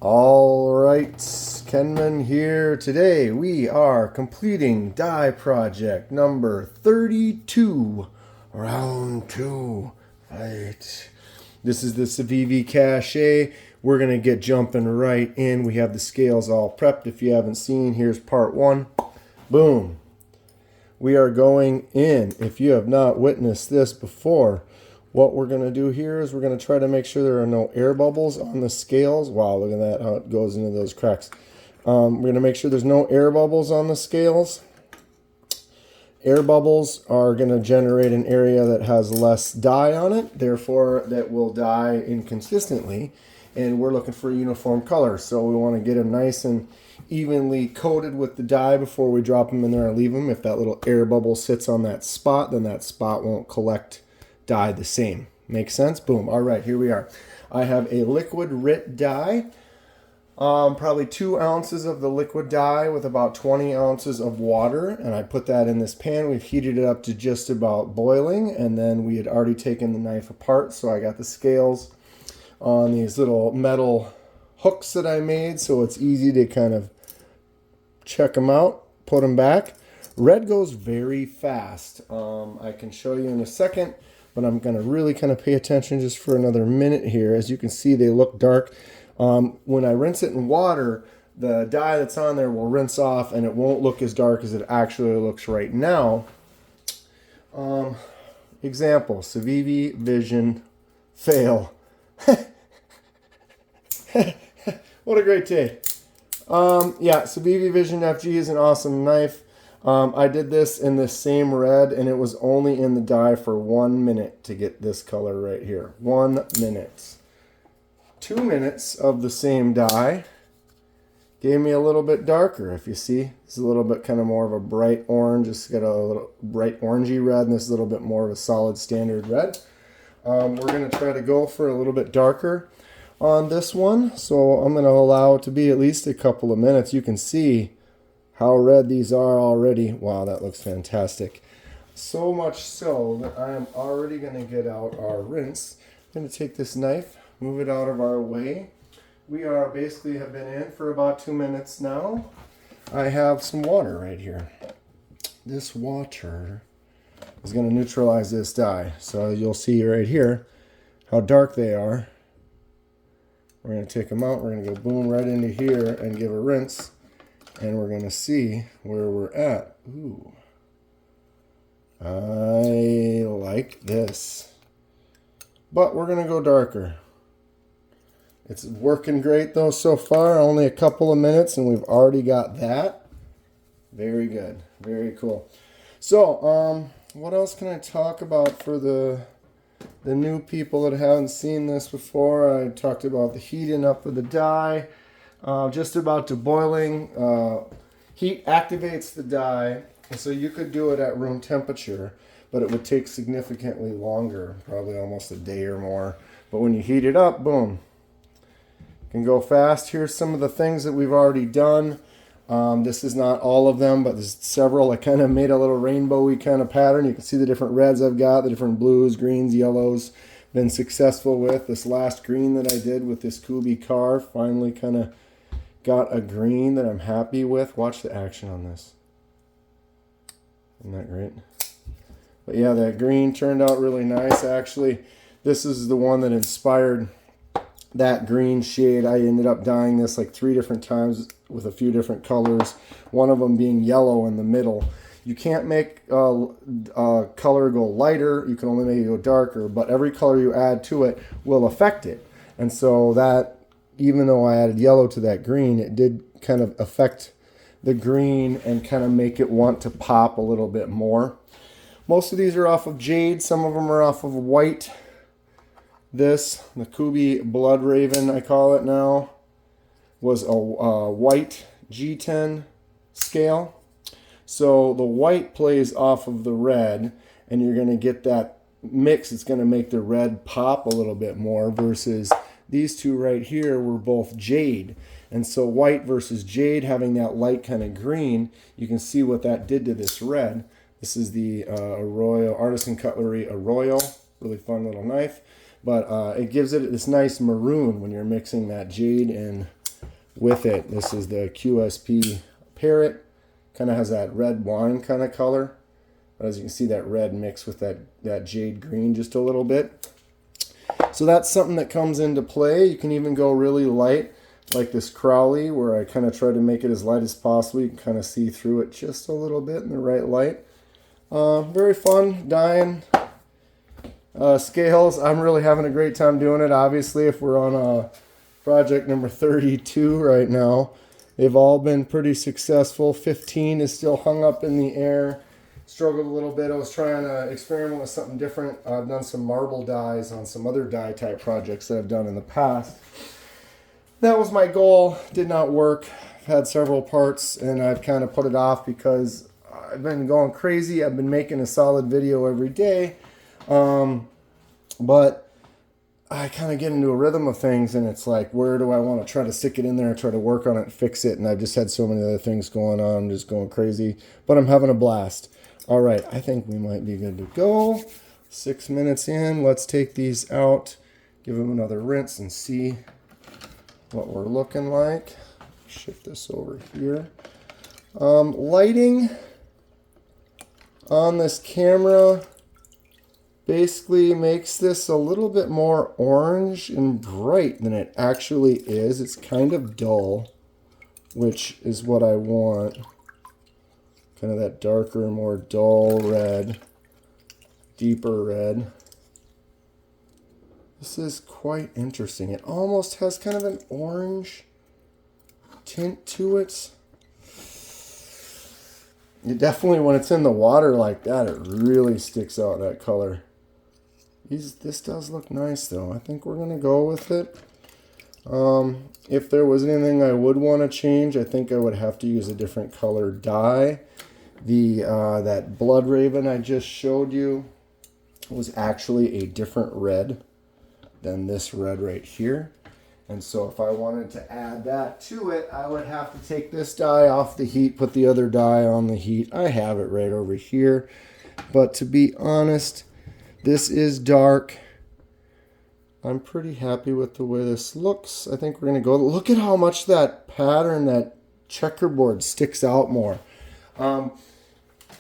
All right, Kenman here. Today we are completing die project number 32, round 2. Right. This is the Civivi Cachet. We're going to get jumping right in. We have the scales all prepped. If you haven't seen, here's part 1. Boom. We are going in. If you have not witnessed this before, what we're going to do here is we're going to try to make sure there are no air bubbles on the scales. Wow, look at that, how it goes into those cracks. We're going to make sure there's no air bubbles on the scales. Air bubbles are going to generate an area that has less dye on it, therefore that will dye inconsistently, and we're looking for a uniform color. So we want to get them nice and evenly coated with the dye before we drop them in there and leave them. If that little air bubble sits on that spot, then that spot won't collect dye the same. Make sense? Boom. All right, here we are. I have a liquid RIT dye. Probably 2 ounces of the liquid dye with about 20 ounces of water, and I put that in this pan. We've heated it up to just about boiling, and then we had already taken the knife apart, so I got the scales on these little metal hooks that I made, so it's easy to kind of check them out, put them back. Red goes very fast. I can show you in a second, but I'm going to really kind of pay attention just for another minute here. As you can see, they look dark. When I rinse it in water, the dye that's on there will rinse off and it won't look as dark as it actually looks right now. Example, Civivi Vision fail. What a great day. Yeah, Civivi Vision FG is an awesome knife. I did this in the same red, and it was only in the dye for 1 minute to get this color right here. 1 minute. 2 minutes of the same dye gave me a little bit darker. If you see, it's a little bit kind of more of a bright orange. It's got a little bright orangey red, and this is a little bit more of a solid standard red. We're going to try to go for a little bit darker on this one, so I'm going to allow it to be at least a couple of minutes. You can see how red these are already. Wow, that looks fantastic. So much so that I am already going to get out our rinse. I'm going to take this knife, move it out of our way. We are basically have been in for about 2 minutes now. I have some water right here. This water is going to neutralize this dye. So you'll see right here how dark they are. We're going to take them out. We're going to go boom right into here and give a rinse. And we're going to see where we're at. Ooh. I like this. But we're going to go darker. It's working great though so far. Only a couple of minutes and we've already got that. Very good. Very cool. So, what else can I talk about for the new people that haven't seen this before? I talked about the heating up of the dye. Just about to boiling. Heat activates the dye, and so you could do it at room temperature, but it would take significantly longer, probably almost a day or more. But when you heat it up, boom, it can go fast. Here's some of the things that we've already done. This is not all of them, but there's several. I kind of made a little rainbowy kind of pattern. You can see the different reds I've got, the different blues, greens, yellows. Been successful with this last green that I did with this Kubi car. Finally kind of got a green that I'm happy with. Watch the action on this. Isn't that great? But yeah, that green turned out really nice. Actually, this is the one that inspired that green shade. I ended up dyeing this like 3 different times with a few different colors. One of them being yellow in the middle. You can't make a color go lighter. You can only make it go darker. But every color you add to it will affect it. And so that, even though I added yellow to that green, it did kind of affect the green and kind of make it want to pop a little bit more. Most of these are off of jade. Some of them are off of white. This, the Kubi Blood Raven, I call it now, was a white G10 scale. So the white plays off of the red, and you're going to get that mix. It's going to make the red pop a little bit more versus these two right here were both jade. And so white versus jade, having that light kind of green, you can see what that did to this red. This is the Arroyo Artisan Cutlery Arroyo. Really fun little knife. But it gives it this nice maroon when you're mixing that jade and with it. This is the QSP Parrot. Kind of has that red wine kind of color. But as you can see, that red mixed with that jade green just a little bit. So that's something that comes into play. You can even go really light, like this Crowley, where I kind of try to make it as light as possible. You can kind of see through it just a little bit in the right light. Very fun dyeing scales. I'm really having a great time doing it. Obviously, if we're on project number 32 right now, they've all been pretty successful. 15 is still hung up in the air. Struggled a little bit. I was trying to experiment with something different. I've done some marble dyes on some other dye type projects that I've done in the past. That was my goal. Did not work. I've had several parts and I've kind of put it off because I've been going crazy. I've been making a solid video every day. But I kind of get into a rhythm of things and it's like, where do I want to try to stick it in there and try to work on it and fix it? And I've just had so many other things going on. I'm just going crazy. But I'm having a blast. All right, I think we might be good to go. 6 minutes in, let's take these out, give them another rinse and see what we're looking like. Shift this over here. Lighting on this camera basically makes this a little bit more orange and bright than it actually is. It's kind of dull, which is what I want. Kind of that darker, more dull red, deeper red. This is quite interesting. It almost has kind of an orange tint to it. It definitely, when it's in the water like that, it really sticks out, that color. This does look nice though. I think we're going to go with it. If there was anything I would want to change, I think I would have to use a different color dye. That Blood Raven I just showed you was actually a different red than this red right here. And so if I wanted to add that to it, I would have to take this dye off the heat, put the other dye on the heat. I have it right over here. But to be honest, this is dark. I'm pretty happy with the way this looks. I think we're going to go. Look at how much that pattern, that checkerboard sticks out more.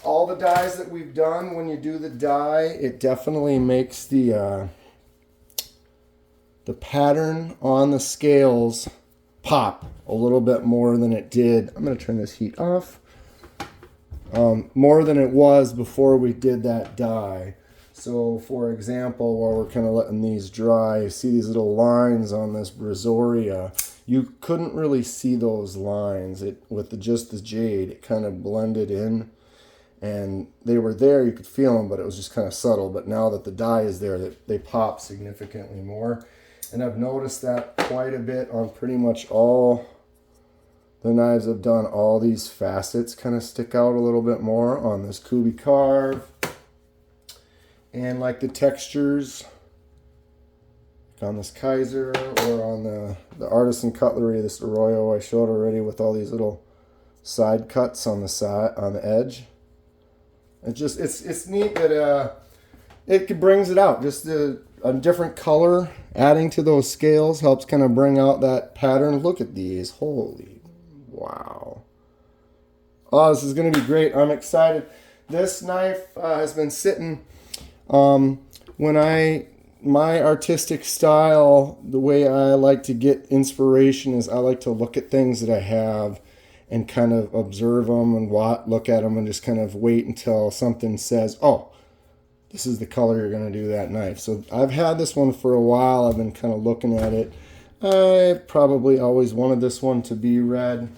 All the dyes that we've done, when you do the dye, it definitely makes the pattern on the scales pop a little bit more than it did. I'm going to turn this heat off. More than it was before we did that dye. So, for example, while we're kind of letting these dry, you see these little lines on this Brazoria. You couldn't really see those lines. With just the jade, it kind of blended in. And they were there, you could feel them, but it was just kind of subtle. But now that the dye is there, they pop significantly more. And I've noticed that quite a bit on pretty much all the knives I've done. All these facets kind of stick out a little bit more on this Kubi carve. And like the textures on this Kaiser or on the Artisan Cutlery, this Arroyo I showed already with all these little side cuts on the side, on the edge. It's neat that it brings it out. Just a different color adding to those scales helps kind of bring out that pattern. Look at these. Holy wow. Oh, this is going to be great. I'm excited. This knife has been sitting. My artistic style, the way I like to get inspiration is I like to look at things that I have and kind of observe them and look at them and just kind of wait until something says, oh, this is the color you're going to do that knife. So I've had this one for a while. I've been kind of looking at it. I probably always wanted this one to be red.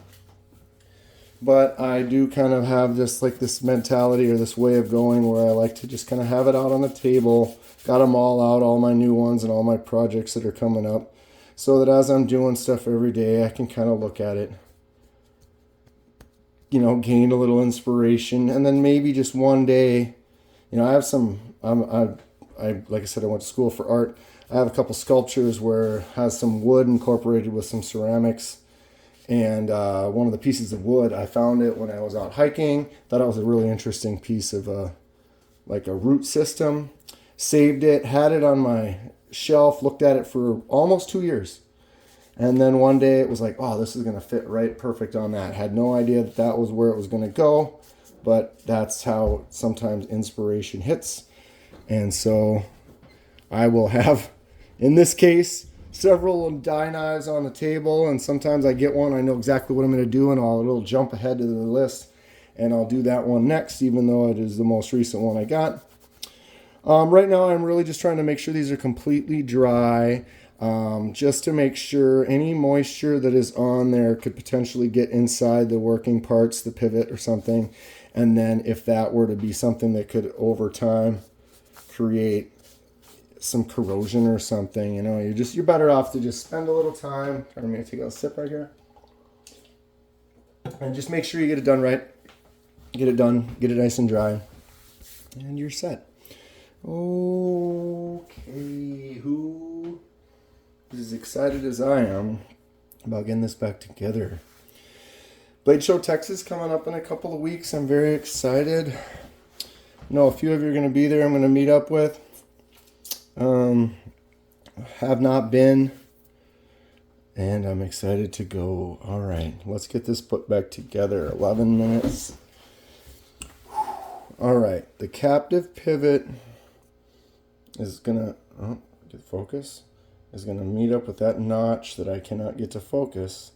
But I do kind of have this mentality or this way of going where I like to just kind of have it out on the table. Got them all out, all my new ones and all my projects that are coming up. So that as I'm doing stuff every day, I can kind of look at it. Gain a little inspiration. And then maybe just one day, I have some, like I said, I went to school for art. I have a couple sculptures where it has some wood incorporated with some ceramics. And one of the pieces of wood, I found it when I was out hiking. Thought it was a really interesting piece of like a root system. Saved it, had it on my shelf, looked at it for almost 2 years. And then one day it was like, oh, this is going to fit right perfect on that. Had no idea that that was where it was going to go, but that's how sometimes inspiration hits. And so I will have, in this case, several die knives on the table, and sometimes I get one, I know exactly what I'm going to do, and it'll jump ahead to the list, and I'll do that one next, even though it is the most recent one I got. Right now, I'm really just trying to make sure these are completely dry, just to make sure any moisture that is on there could potentially get inside the working parts, the pivot or something, and then if that were to be something that could, over time, create some corrosion or something, you're better off to just spend a little time. I'm going to take a sip right here. And just make sure you get it done right. Get it done. Get it nice and dry. And you're set. Okay. Who is as excited as I am about getting this back together? Blade Show Texas coming up in a couple of weeks. I'm very excited. I know a few of you are going to be there. I'm going to meet up with. Have not been, and I'm excited to go. All right, let's get this put back together. 11 minutes. All right, the captive pivot is gonna get focus. Is gonna meet up with that notch that I cannot get to focus.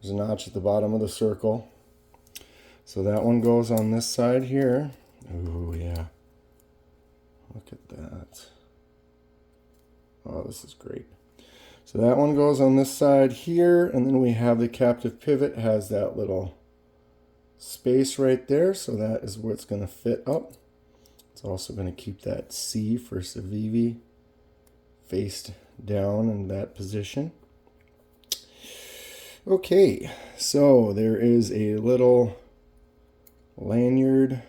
There's a notch at the bottom of the circle, so that one goes on this side here. Oh yeah, look at that. Oh, this is great. So that one goes on this side here, and then we have the captive pivot, has that little space right there, so that is where it's going to fit up. It's also going to keep that C for Civivi faced down in that position. Okay, so there is a little lanyard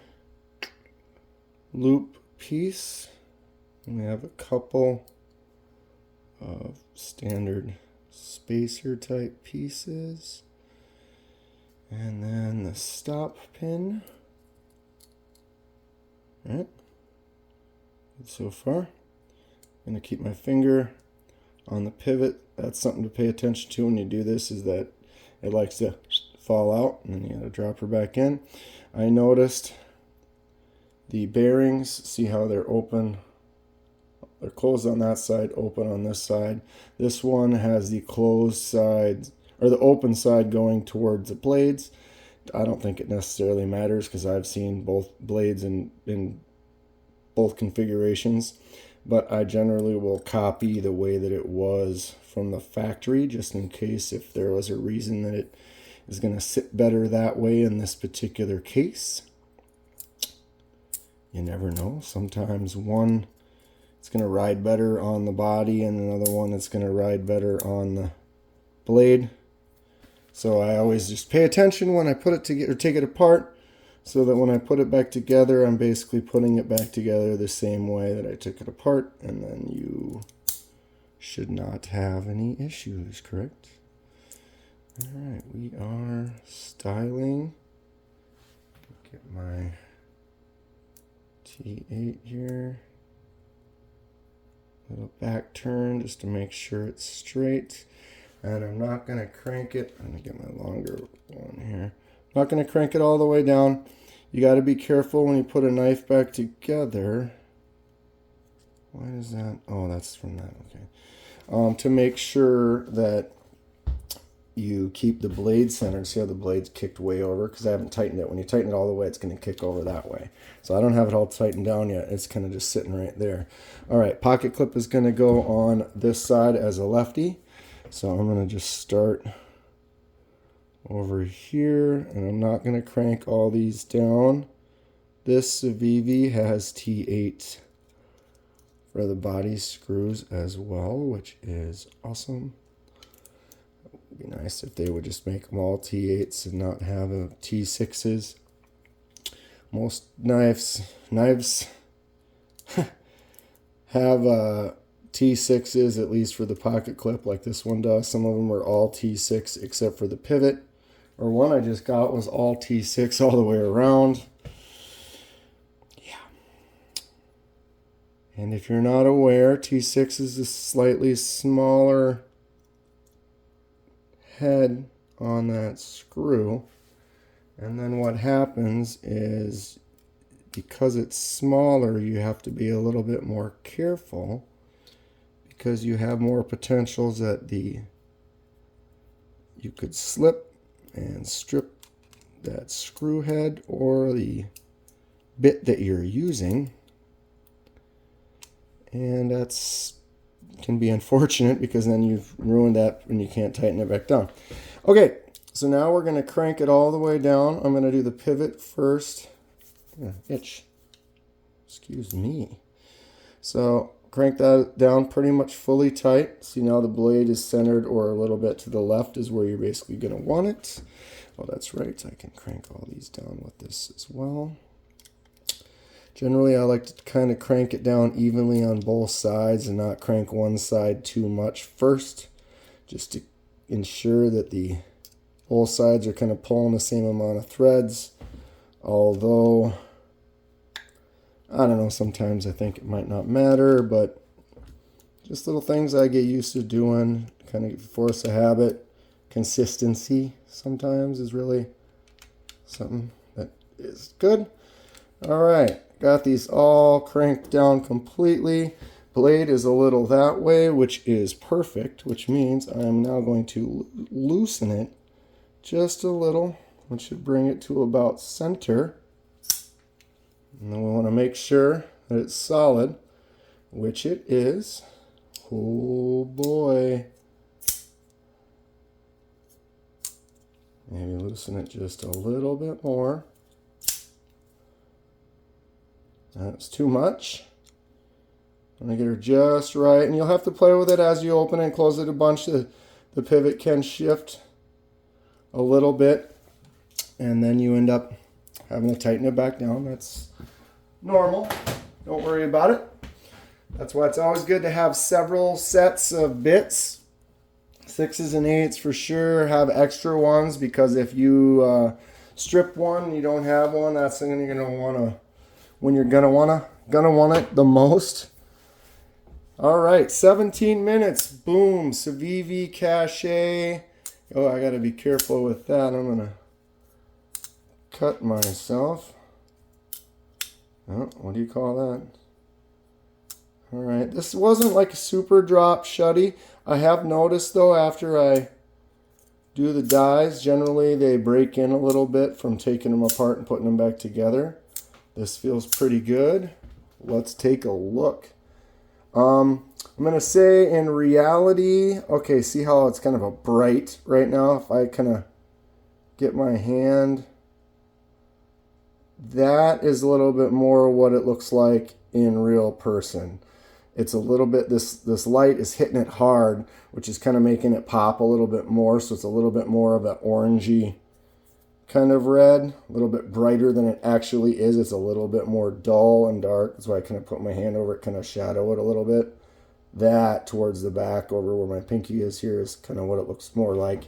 loop piece, and we have a couple of standard spacer type pieces, and then the stop pin. All right, good so far. I'm going to keep my finger on the pivot. That's something to pay attention to when you do this, is that it likes to fall out, and then you got to drop her back in. I noticed the bearings, see how they're open. They're closed on that side, open on this side. This one has the closed side, or the open side going towards the blades. I don't think it necessarily matters, because I've seen both blades in both configurations. But I generally will copy the way that it was from the factory, just in case if there was a reason that it is going to sit better that way in this particular case. You never know. Sometimes one, it's going to ride better on the body, and another one that's going to ride better on the blade. So I always just pay attention when I put it together, or take it apart, so that when I put it back together, I'm basically putting it back together the same way that I took it apart, and then you should not have any issues, correct? All right, we are styling. Get my T8 here. Little back turn just to make sure it's straight. And I'm not going to crank it. I'm going to get my longer one here. I'm not going to crank it all the way down. You got to be careful when you put a knife back together. Why is that? Oh, that's from that. Okay. To make sure that you keep the blade centered. See how the blade's kicked way over? Because I haven't tightened it. When you tighten it all the way, it's going to kick over that way. So I don't have it all tightened down yet. It's kind of just sitting right there. All right, pocket clip is going to go on this side as a lefty. So I'm going to just start over here, and I'm not going to crank all these down. This Civivi has T8 for the body screws as well, which is awesome. It would be nice if they would just make them all T8s and not have a T6s. Most knives have T6s, at least for the pocket clip, like this one does. Some of them are all T6 except for the pivot. Or one I just got was all T6 all the way around. Yeah. And if you're not aware, T6 is a slightly smaller head on that screw. And then what happens is, because it's smaller, you have to be a little bit more careful because you have more potentials that you could slip and strip that screw head or the bit that you're using. And that's can be unfortunate because then you've ruined that and you can't tighten it back down. Okay, so now we're going to crank it all the way down. I'm going to do the pivot first. Itch. Excuse me. So crank that down pretty much fully tight. See, now the blade is centered or a little bit to the left is where you're basically going to want it. Oh, that's right. I can crank all these down with this as well. Generally, I like to kind of crank it down evenly on both sides and not crank one side too much first, just to ensure that both sides are kind of pulling the same amount of threads. Although, I don't know, sometimes I think it might not matter, but just little things I get used to doing, kind of force a habit. Consistency sometimes is really something that is good. All right. Got these all cranked down completely. Blade is a little that way, which is perfect, which means I'm now going to loosen it just a little, which should bring it to about center. And then we want to make sure that it's solid, which it is. Oh boy. Maybe loosen it just a little bit more. That's too much. I'm going to get her just right. And you'll have to play with it as you open and close it a bunch. The pivot can shift a little bit. And then you end up having to tighten it back down. That's normal. Don't worry about it. That's why it's always good to have several sets of bits. 6s and 8s for sure. Have extra ones because if you strip one and you don't have one, that's when you're going to want to want it the most. All right, 17 minutes. Boom, Civivi Cachet. Oh, I got to be careful with that. I'm going to cut myself. Oh, what do you call that? All right, this wasn't like a super drop shutty. I have noticed though, after I do the dies, generally they break in a little bit from taking them apart and putting them back together. This feels pretty good. Let's take a look. I'm going to say in reality, okay, see how it's kind of a bright right now? If I kind of get my hand, that is a little bit more what it looks like in real person. It's a little bit, this light is hitting it hard, which is kind of making it pop a little bit more. So it's a little bit more of an orangey kind of red, a little bit brighter than it actually is. It's a little bit more dull and dark. That's why I kind of put my hand over it, kind of shadow it a little bit. That towards the back over where my pinky is here is kind of what it looks more like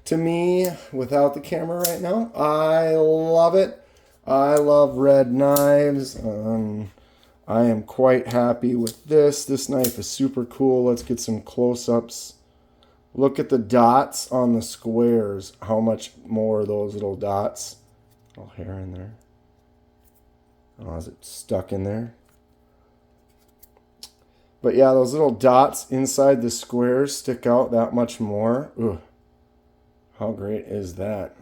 to me without the camera right now. I love it. I love red knives. I am quite happy with this. This knife is super cool. Let's get some close-ups. Look at the dots on the squares. How much more of those little dots. Little hair in there. Oh, is it stuck in there? But yeah, those little dots inside the squares stick out that much more. Ooh, how great is that?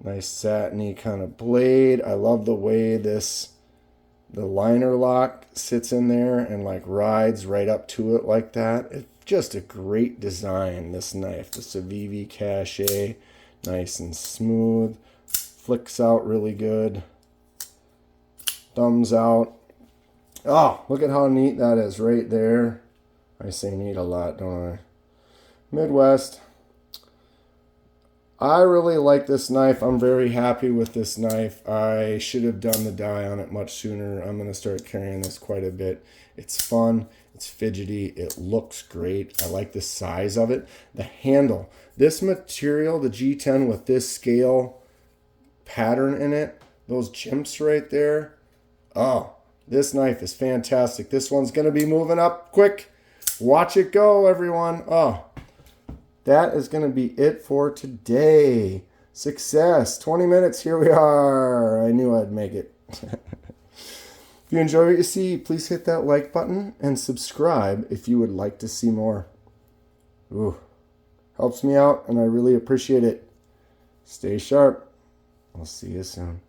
Nice satiny kind of blade. I love the way the liner lock sits in there and like rides right up to it like that. It's just a great design, this knife. The Civivi Cachet. Nice and smooth. Flicks out really good. Thumbs out. Oh, look at how neat that is right there. I say neat a lot, don't I? Midwest. I really like this knife. I'm very happy with this knife. I should have done the die on it much sooner. I'm going to start carrying this quite a bit. It's fun. It's fidgety. It looks great. I like the size of it. The handle. This material, the G10 with this scale pattern in it, those jimps right there. Oh, this knife is fantastic. This one's going to be moving up quick. Watch it go, everyone. Oh, that is going to be it for today. Success. 20 minutes. Here we are. I knew I'd make it. If you enjoy what you see, please hit that like button and subscribe if you would like to see more. Ooh, helps me out and I really appreciate it. Stay sharp. I'll see you soon.